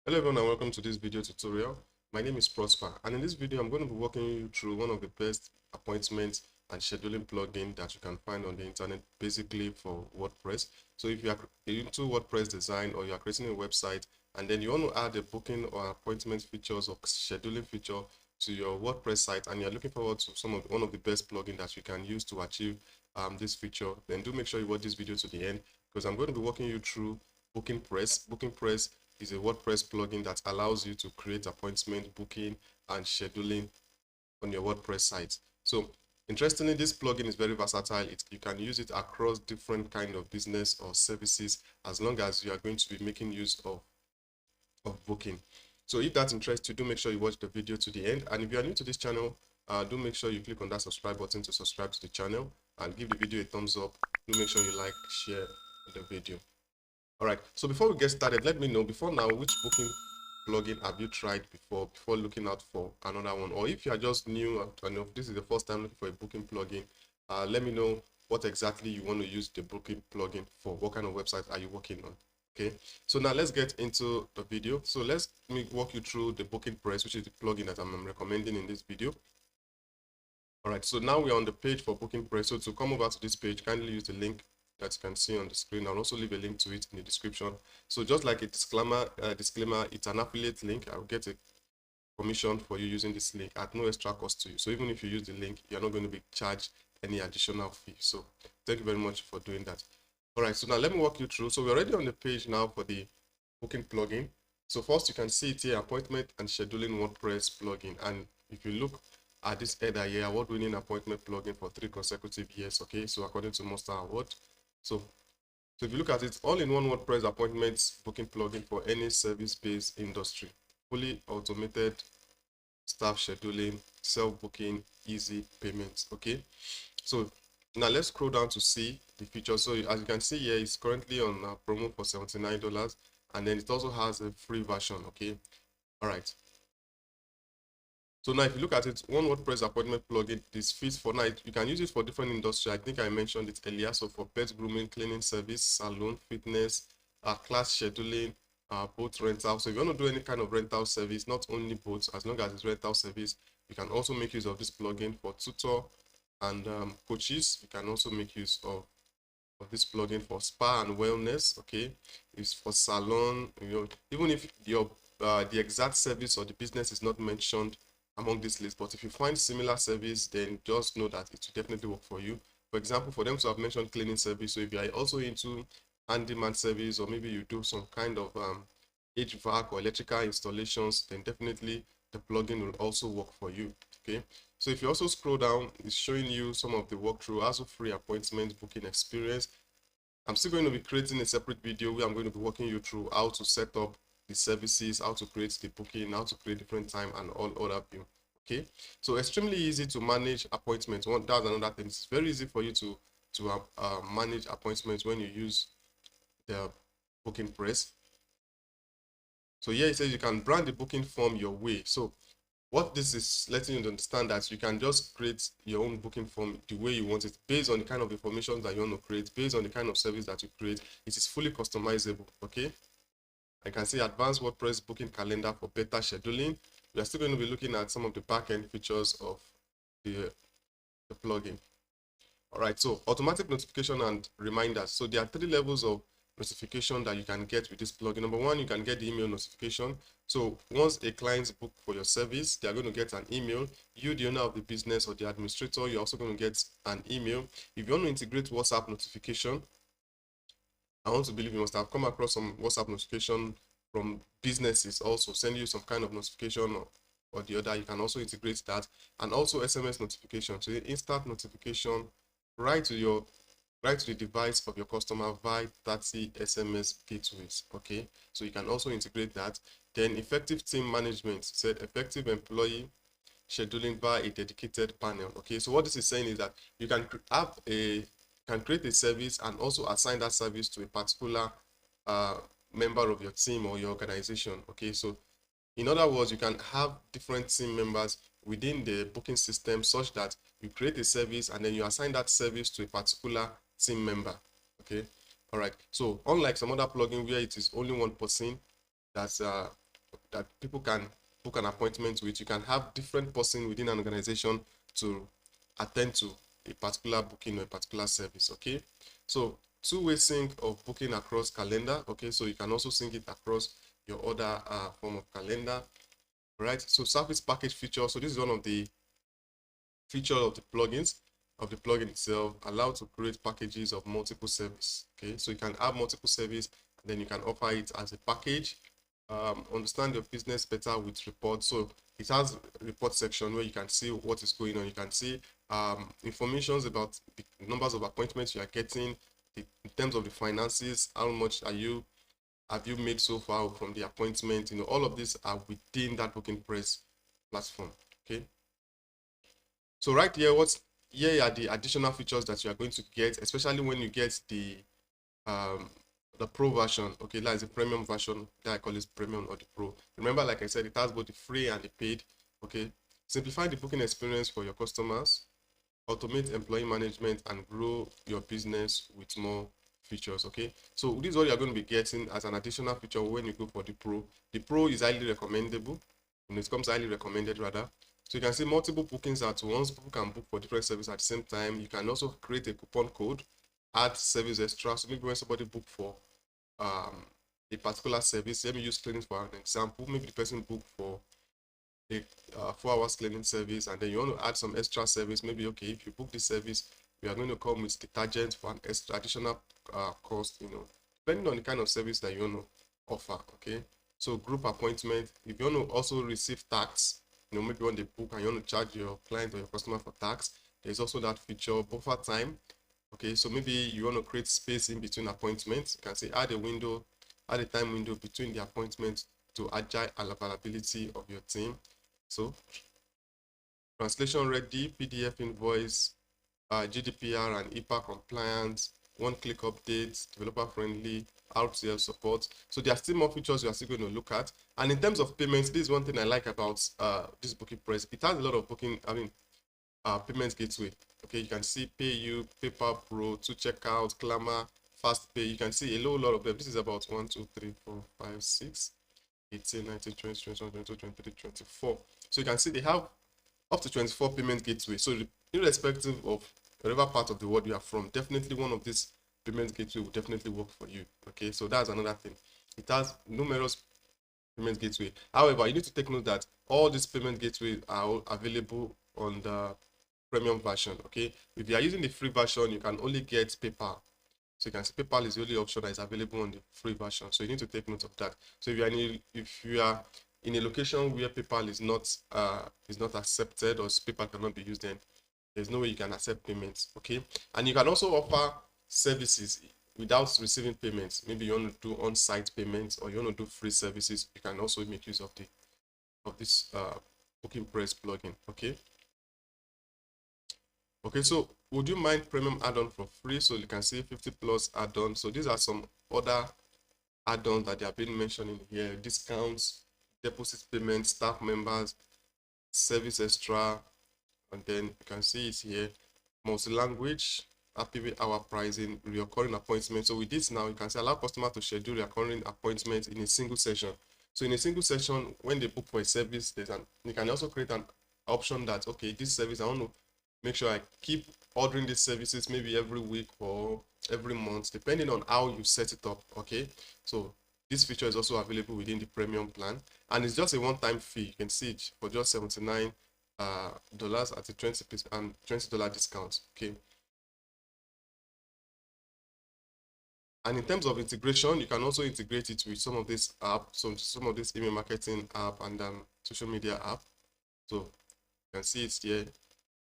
Hello everyone and welcome to this video tutorial. My name is Prosper, and in this video I'm going to be walking you through one of the best appointments and scheduling plugin that you can find on the internet basically for WordPress. So if you are into WordPress design or you are creating a website and then you want to add a booking or appointment features or scheduling feature to your WordPress site and you're looking forward to one of the best plugins that you can use to achieve this feature, then do make sure you watch this video to the end because I'm going to be walking you through BookingPress. BookingPress is a WordPress plugin that allows you to create appointment booking and scheduling on your WordPress site. So interestingly, this plugin is very versatile. You can use it across different kind of business or services as long as you are going to be making use of booking. So if that interests you, do make sure you watch the video to the end. And if you are new to this channel, do make sure you click on that subscribe button to subscribe to the channel and give the video a thumbs up. Do make sure you like, share the video. All right, so before we get started, let me know before now which booking plugin have you tried before looking out for another one, or if you are just new and if this is the first time looking for a booking plugin, let me know what exactly you want to use the booking plugin for. What kind of website are you working on? Okay, so now let's get into the video. So let me walk you through the BookingPress, which is the plugin that I'm recommending in this video. All right, so now we're on the page for BookingPress. So to come over to this page, kindly use the link that you can see on the screen. I'll also leave a link to it in the description. So just like a disclaimer, it's an affiliate link. I'll get a commission for you using this link at no extra cost to you. So even if you use the link, you're not going to be charged any additional fee. So thank you very much for doing that. All right, so now let me walk you through. So we're already on the page now for the booking plugin. So first you can see it here, appointment and scheduling WordPress plugin. And if you look at this header here, award-winning appointment plugin for 3 consecutive years. Okay, so according to Monster Award. So if you look at it, all-in-one WordPress appointments booking plugin for any service-based industry, fully automated staff scheduling, self-booking, easy payments. Okay, so now let's scroll down to see the features. So as you can see here, it's currently on promo for $79, and then it also has a free version. Okay, all right. So now if you look at it, one WordPress appointment plugin is fit for now. You can use it for different industry. I think I mentioned it earlier. So for pet grooming, cleaning service, salon, fitness, class scheduling, boat rental. So if you want to do any kind of rental service, not only boats, as long as it's rental service, you can also make use of this plugin for tutor and coaches. You can also make use of this plugin for spa and wellness. Okay, it's for salon. Even if your the exact service or the business is not mentioned among this list, but if you find similar service, then just know that it will definitely work for you. For example, for them to have mentioned cleaning service, so if you are also into handyman service, or maybe you do some kind of HVAC or electrical installations, then definitely the plugin will also work for you. Okay, so if you also scroll down, it's showing you some of the walkthrough, also free appointment booking experience. I'm still going to be creating a separate video where I'm going to be walking you through how to set up the services, how to create the booking, how to create different time and all other view. Okay, so extremely easy to manage appointments. That's another thing. It's very easy for you to manage appointments when you use the BookingPress. So here it says you can brand the booking form your way. So what this is letting you understand that you can just create your own booking form the way you want it, based on the kind of information that you want to create, based on the kind of service that you create. It is fully customizable. Okay, I can see advanced WordPress booking calendar for better scheduling. We are still going to be looking at some of the back-end features of the plugin. All right, so automatic notification and reminders. So there are 3 levels of notification that you can get with this plugin. Number 1, you can get the email notification. So once a client book for your service, they are going to get an email. You, the owner of the business or the administrator, you're also going to get an email. If you want to integrate WhatsApp notification, I want to believe you must have come across some WhatsApp notification from businesses also send you some kind of notification or the other. You can also integrate that, and also SMS notification. So instant notification right to the device of your customer via 30 SMS gateways. Okay, so you can also integrate that. Then effective team management, said effective employee scheduling via a dedicated panel. Okay, so what this is saying is that you can create a service and also assign that service to a particular member of your team or your organization. Okay, so in other words, you can have different team members within the booking system such that you create a service and then you assign that service to a particular team member. Okay, all right. So unlike some other plugin where it is only one person that's that people can book an appointment with. You can have different person within an organization to attend to a particular booking or a particular service. Okay, so two-way sync of booking across calendar. Okay, so you can also sync it across your other form of calendar. Right, so service package feature. So this is one of the feature of the plugins of the plugin itself, allow to create packages of multiple service. Okay, so you can have multiple service, and then you can offer it as a package. Understand your business better with reports. So it has a report section where you can see what is going on. You can see informations about the numbers of appointments you are getting, in terms of the finances, how much have you made so far from the appointment. All of these are within that BookingPress platform. Okay, so right here are the additional features that you are going to get, especially when you get um the pro version. Okay, that is the premium version that I call it premium or the pro. Remember, like I said, it has both the free and the paid. Okay, simplify the booking experience for your customers, automate employee management, and grow your business with more features. Okay, so this is what you're going to be getting as an additional feature when you go for the pro. The pro is highly recommendable, and it comes highly recommended rather. So you can see multiple bookings at once. People can book for different services at the same time. You can also create a coupon code, add service extra. So maybe when somebody book for um, a particular service, let me use cleaning for an example. Maybe the person booked for a 4 hours cleaning service, and then you want to add some extra service. Maybe, okay, if you book this service, we are going to come with detergent for an extra additional cost, depending on the kind of service that you want to offer. Okay, so group appointment, if you want to also receive tax, maybe on the book and you want to charge your client or your customer for tax, there's also that feature. Buffer time. Okay, so maybe you want to create space in between appointments. You can say add a time window between the appointments to agile availability of your team. So translation ready, PDF invoice, GDPR and HIPAA compliant, one-click updates, developer-friendly, RTL support. So there are still more features we are still going to look at. And in terms of payments, this is one thing I like about this BookingPress. It has a lot of payment gateway. Okay, you can see PayU, PayPal Pro, to checkout, Klarna, Fast Pay. You can see a lot of them. This is about 1, 2, 3, 4, 5, 6, 18, 19, 20, 21, 22, 23, 24. So you can see they have up to 24 payment gateways. So irrespective of whatever part of the world you are from, definitely one of these payment gateway will definitely work for you. Okay, so that's another thing. It has numerous payment gateway. However, you need to take note that all these payment gateways are available on the premium version. Okay, if you are using the free version, you can only get PayPal. So you can see PayPal is the only option that is available on the free version. So you need to take note of that. So if you are in a location where PayPal is not accepted, or PayPal cannot be used, then there's no way you can accept payments. Okay, and you can also offer services without receiving payments. Maybe you want to do on-site payments, or you want to do free services. You can also make use of this BookingPress plugin. Okay. Okay, so would you mind premium add-on for free? So you can see 50 plus add-on. So these are some other add-ons that they have been mentioning here: discounts, deposit payments, staff members, service extra, and then you can see it here: multi-language, happy hour pricing, recurring appointments. So with this now, you can say allow customer to schedule recurring appointments in a single session. So in a single session, when they book for a service, you can also create an option that, okay, this service, I want to make sure I keep ordering these services maybe every week or every month, depending on how you set it up. Okay, so this feature is also available within the premium plan, and it's just a one-time fee. You can see it for just $79 at a 20% and $20 discount. Okay, and in terms of integration, you can also integrate it with some of these apps, some of this email marketing app and social media app. So you can see it here: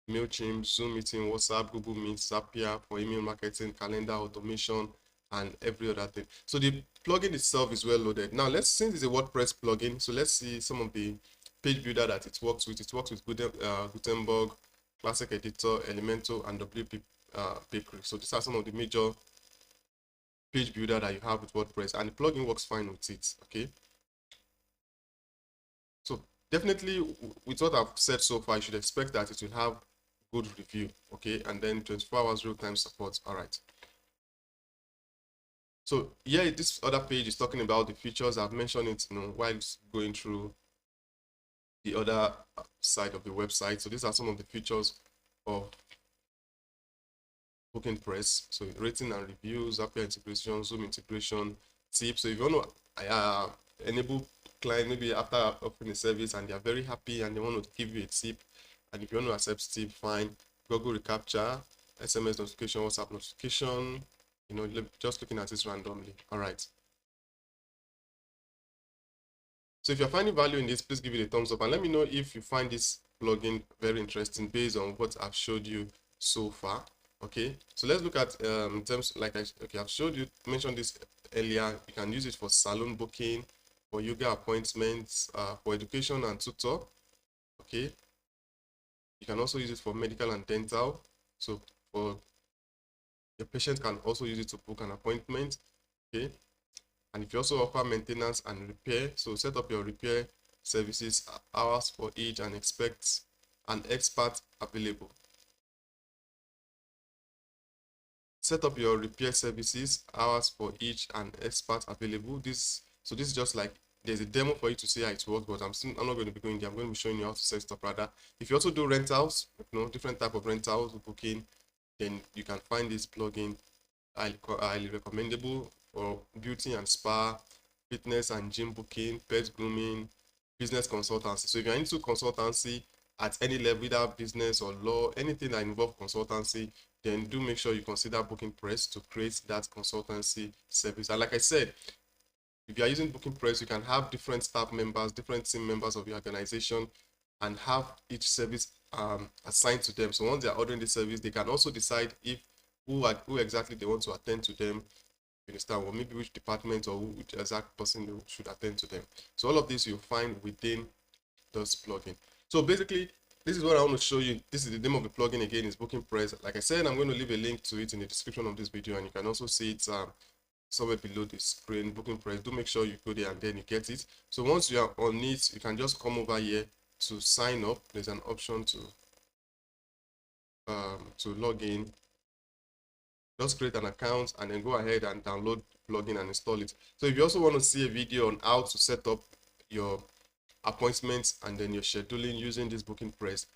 MailChimp, Zoom Meeting, WhatsApp, Google Meet, Zapier for email marketing, calendar automation, and every other thing. So the plugin itself is well loaded. Now since it's a WordPress plugin, so let's see some of the page builder that it works with. It works with Gutenberg, Classic Editor, Elementor, and WP Bakery. So these are some of the major page builder that you have with WordPress, and the plugin works fine with it. Okay, so definitely with what I've said so far, you should expect that it will have good review. Okay, and then 24 hours real-time support. All right. So yeah, this other page is talking about the features. I've mentioned it, while going through the other side of the website. So these are some of the features of BookingPress. So rating and reviews, API integration, Zoom integration, tips. So if you want to enable client maybe after offering a service and they are very happy and they want to give you a tip, and if you want to accept tip, fine. Google reCAPTCHA, SMS notification, WhatsApp notification. Just looking at this randomly. All right. So if you're finding value in this, please give it a thumbs up and let me know if you find this plugin very interesting based on what I've showed you so far. Okay, so let's look at in terms like I've showed you, mentioned this earlier. You can use it for salon booking, for yoga appointments, for education and tutor. Okay, you can also use it for medical and dental. So for your patient can also use it to book an appointment. Okay, and if you also offer maintenance and repair, so set up your repair services, hours for each, and expect an expert available. Set up your repair services, hours for each, and expert available. This is just like there's a demo for you to see how it works, but I'm not going to be going there. I'm going to be showing you how to set it up rather. If you also do rentals, different type of rentals booking, then you can find this plugin highly recommendable for beauty and spa, fitness and gym booking, pet grooming, business consultancy. So if you're into consultancy at any level, either business or law, anything that involves consultancy, then do make sure you consider BookingPress to create that consultancy service. And like I said, if you are using BookingPress, you can have different staff members, different team members of your organization, and have each service assigned to them. So once they are ordering the service, they can also decide if who exactly they want to attend to them. You understand? Or maybe which department or which exact person they should attend to them. So all of this you'll find within this plugin. So basically, this is what I want to show you. This is the name of the plugin again, is BookingPress. Like I said, I'm going to leave a link to it in the description of this video, and you can also see it somewhere below the screen. BookingPress. Do make sure you go there and then you get it. So once you are on it, you can just come over here to sign up. There's an option to log in. Just create an account and then go ahead and download the plugin and install it. So if you also want to see a video on how to set up your appointments and then your scheduling using this BookingPress,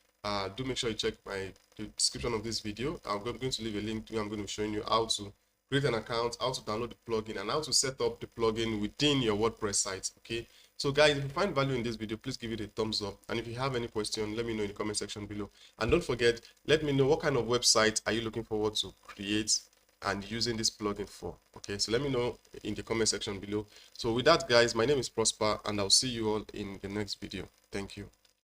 do make sure you check the description of this video. I'm going to leave a link to. I'm going to be showing you how to create an account, how to download the plugin, and how to set up the plugin within your WordPress site. Okay, so guys, if you find value in this video, please give it a thumbs up, and if you have any question, let me know in the comment section below. And don't forget, let me know what kind of website are you looking forward to create and using this plugin for. Okay, so let me know in the comment section below. So with that, guys, my name is Prosper, and I'll see you all in the next video. Thank you.